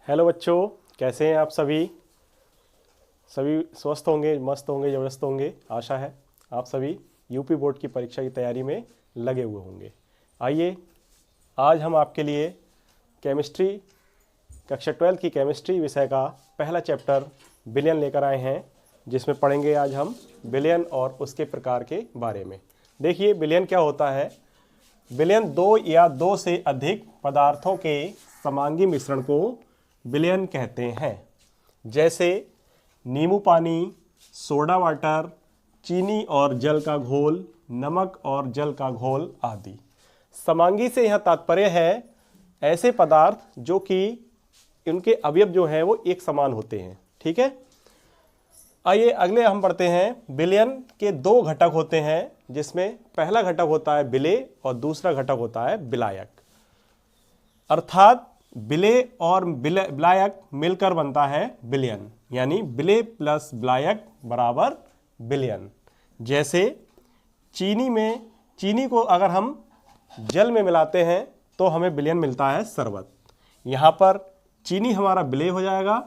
Hello बच्चों, कैसे हैं आप सभी। सभी स्वस्थ होंगे, मस्त होंगे, ज़बरदस्त होंगे। आशा है आप सभी यूपी बोर्ड की परीक्षा की तैयारी में लगे हुए होंगे। आइए, आज हम आपके लिए केमिस्ट्री कक्षा 12 की केमिस्ट्री विषय का पहला चैप्टर विलयन लेकर आए हैं, जिसमें पढ़ेंगे आज हम विलयन और उसके प्रकार के बारे में। देखिए, विलयन क्या होता है। विलयन दो या दो से अधिक पदार्थों के समांगी मिश्रण को विलयन कहते हैं, जैसे नींबू पानी, सोडा वाटर, चीनी और जल का घोल, नमक और जल का घोल आदि। समांगी से यह तात्पर्य है ऐसे पदार्थ जो कि उनके अवयव जो हैं वो एक समान होते हैं। ठीक है, आइए अगले हम पढ़ते हैं। विलयन के दो घटक होते हैं, जिसमें पहला घटक होता है विलेय और दूसरा घटक होता है विलायक। अर्थात विलेय और विलायक मिलकर बनता है विलयन, यानी विलेय प्लस विलायक बराबर विलयन। जैसे चीनी को अगर हम जल में मिलाते हैं तो हमें विलयन मिलता है शरबत। यहाँ पर चीनी हमारा विलेय हो जाएगा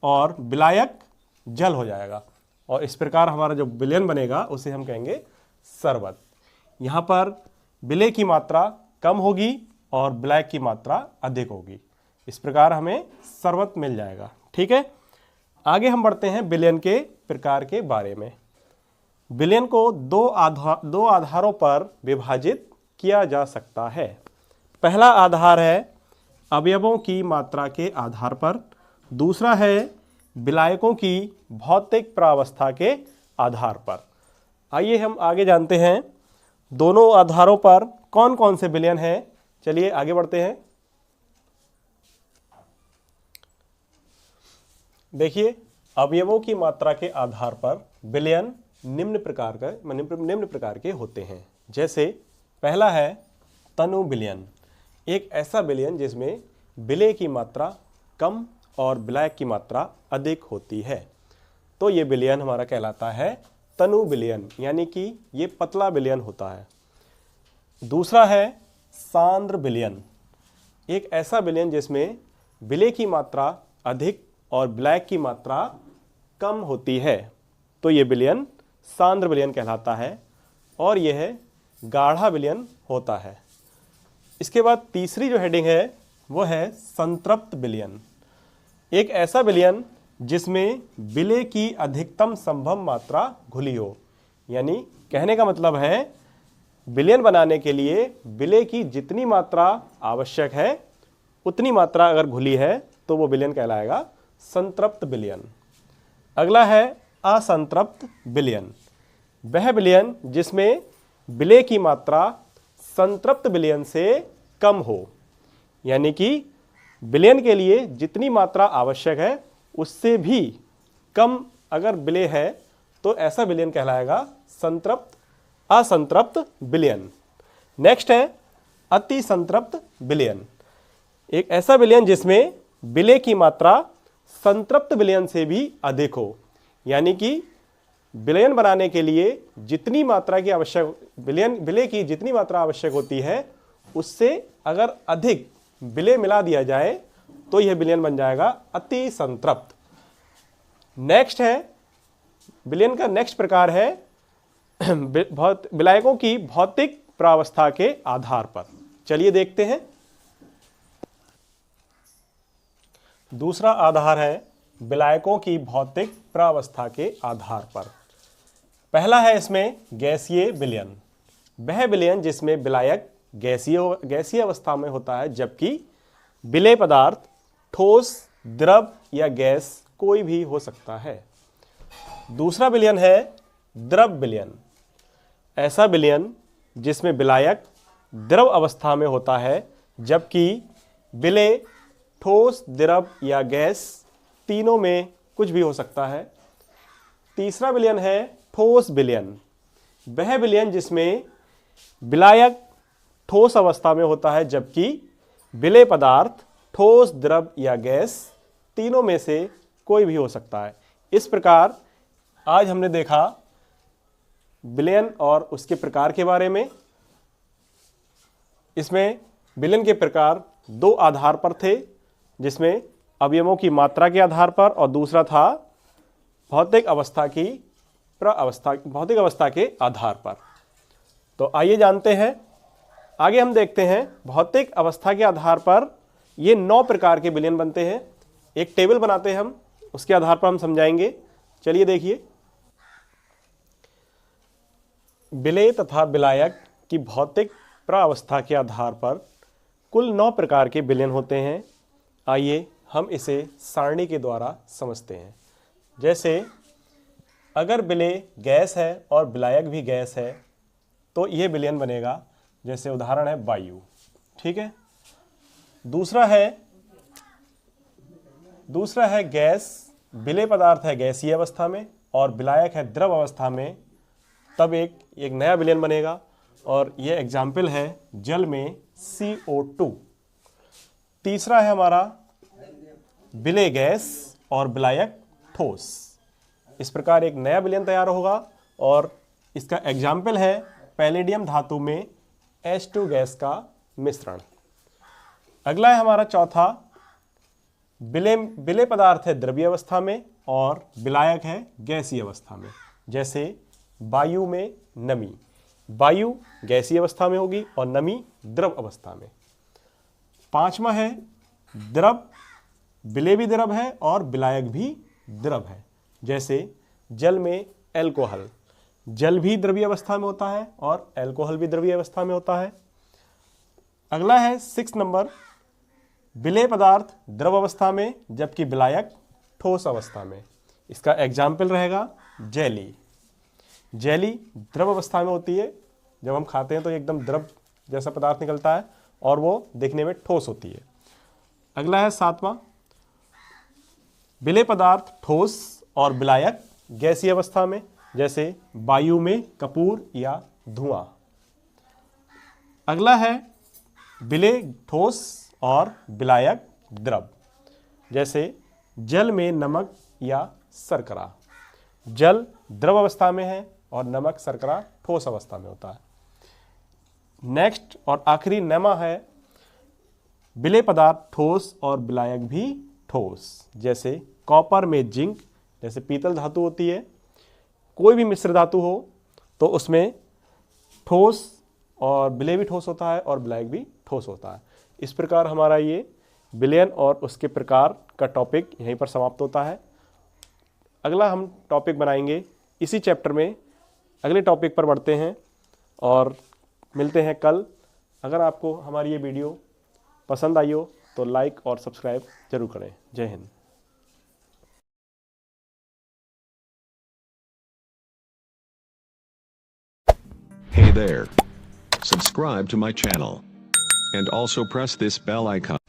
और विलायक जल हो जाएगा, और इस प्रकार हमारा जो विलयन बनेगा उसे हम कहेंगे शरबत। यहाँ पर विलेय की मात्रा कम होगी और विलायक की मात्रा अधिक होगी, इस प्रकार हमें शरबत मिल जाएगा। ठीक है, आगे हम बढ़ते हैं विलयन के प्रकार के बारे में। विलयन को दो आधारों पर विभाजित किया जा सकता है। पहला आधार है अवयवों की मात्रा के आधार पर, दूसरा है विलायकों की भौतिक प्रावस्था के आधार पर। आइए हम आगे जानते हैं दोनों आधारों पर कौन कौन से विलयन हैं। चलिए आगे बढ़ते हैं। देखिए, अवयवों की मात्रा के आधार पर विलयन निम्न प्रकार के होते हैं। जैसे पहला है तनु विलयन, एक ऐसा विलयन जिसमें विलेय की मात्रा कम और विलायक की मात्रा अधिक होती है, तो ये विलयन हमारा कहलाता है तनु विलयन, यानी कि ये पतला विलयन होता है। दूसरा है सांद्र विलयन, एक ऐसा विलयन जिसमें विलेय की मात्रा अधिक और विलायक की मात्रा कम होती है, तो ये विलयन सांद्र विलयन कहलाता है, और यह गाढ़ा विलयन होता है। इसके बाद तीसरी जो हेडिंग है वो है संतृप्त विलयन, एक ऐसा विलयन जिसमें विलेय की अधिकतम संभव मात्रा घुली हो। यानी कहने का मतलब है विलयन बनाने के लिए विलेय की जितनी मात्रा आवश्यक है उतनी मात्रा अगर घुली है तो वो विलयन कहलाएगा संतृप्त विलयन। अगला है असंतृप्त विलयन, वह विलयन जिसमें विलेय की मात्रा संतृप्त विलयन से कम हो, यानी कि विलयन के लिए जितनी मात्रा आवश्यक है उससे भी कम अगर विलेय है तो ऐसा विलयन कहलाएगा असंतृप्त विलयन। नेक्स्ट है अति संतृप्त विलयन, एक ऐसा विलयन जिसमें विलेय की मात्रा संतृप्त विलयन से भी अधिक हो, यानी कि विलयन बनाने के लिए जितनी मात्रा की विलेय की जितनी मात्रा आवश्यक होती है उससे अगर अधिक विलेय मिला दिया जाए तो यह विलयन बन जाएगा अति संतृप्त। नेक्स्ट है विलयन का नेक्स्ट प्रकार है विलायकों की भौतिक प्रावस्था के आधार पर। चलिए देखते हैं। दूसरा आधार है विलायकों की भौतिक प्रावस्था के आधार पर। पहला है इसमें गैसीय विलयन, वह विलयन जिसमें विलायक गैसीय अवस्था में होता है, जबकि विलेय पदार्थ ठोस, द्रव या गैस कोई भी हो सकता है। दूसरा विलयन है द्रव विलयन, ऐसा विलयन जिसमें विलायक द्रव अवस्था में होता है, जबकि विलेय ठोस, द्रव या गैस तीनों में कुछ भी हो सकता है। तीसरा विलयन है ठोस विलयन, वह विलयन जिसमें विलायक ठोस अवस्था में होता है, जबकि विलेय पदार्थ ठोस, द्रव या गैस तीनों में से कोई भी हो सकता है। इस प्रकार आज हमने देखा विलयन और उसके प्रकार के बारे में। इसमें विलयन के प्रकार दो आधार पर थे, जिसमें अवयवों की मात्रा के आधार पर और दूसरा था भौतिक अवस्था के आधार पर। तो आइए जानते हैं, आगे हम देखते हैं भौतिक अवस्था के आधार पर ये 9 प्रकार के विलयन बनते हैं। एक टेबल बनाते हैं हम, उसके आधार पर हम समझाएंगे। चलिए देखिए, विलेय तथा विलायक की भौतिक प्रावस्था के आधार पर कुल 9 प्रकार के विलयन होते हैं। आइए हम इसे सारणी के द्वारा समझते हैं। जैसे अगर विलेय गैस है और विलायक भी गैस है तो यह विलयन बनेगा। जैसे उदाहरण है वायु, ठीक है। दूसरा है गैस, विलेय पदार्थ है गैसीय अवस्था में और विलायक है द्रव अवस्था में, तब एक नया विलयन बनेगा और यह एग्जाम्पल है जल में CO2। तीसरा है हमारा विलेय गैस और विलायक ठोस। इस प्रकार एक नया विलयन तैयार होगा और इसका एग्जाम्पल है पैलेडियम धातु में H2 गैस का मिश्रण। अगला है हमारा चौथा, विलेय पदार्थ है द्रवीय अवस्था में और विलायक है गैसीय अवस्था में। जैसे वायु में नमी, वायु गैसीय अवस्था में होगी और नमी द्रव अवस्था में। पांचवा है द्रव, विलेय भी द्रव है और विलायक भी द्रव है। जैसे जल में एल्कोहल, जल भी द्रवीय अवस्था में होता है और एल्कोहल भी द्रवीय अवस्था में होता है। अगला है 6 नंबर, विलेय पदार्थ द्रव अवस्था में जबकि विलायक ठोस अवस्था में। इसका एग्जाम्पल रहेगा जेली। जेली द्रव अवस्था में होती है, जब हम खाते हैं तो एकदम द्रव जैसा पदार्थ निकलता है और वो दिखने में ठोस होती है। अगला है 7वां, विलेय पदार्थ ठोस और विलायक गैसीय अवस्था में। जैसे वायु में कपूर या धुआं। अगला है विलेय ठोस और विलायक द्रव। जैसे जल में नमक या शर्करा। जल द्रव अवस्था में है और नमक शर्करा ठोस अवस्था में होता है। नेक्स्ट और आखिरी नेमा है विलेय पदार्थ ठोस और विलायक भी ठोस। जैसे कॉपर में जिंक, जैसे पीतल धातु होती है, कोई भी मिश्र धातु हो तो उसमें ठोस और विलेय भी ठोस होता है और विलायक भी ठोस होता है। इस प्रकार हमारा ये विलयन और उसके प्रकार का टॉपिक यहीं पर समाप्त होता है। अगला हम टॉपिक बनाएंगे इसी चैप्टर में, अगले टॉपिक पर बढ़ते हैं और मिलते हैं कल। अगर आपको हमारी ये वीडियो पसंद आई हो तो लाइक और सब्सक्राइब जरूर करें। जय Hind. Hey there. Subscribe to my channel. And also press this bell icon.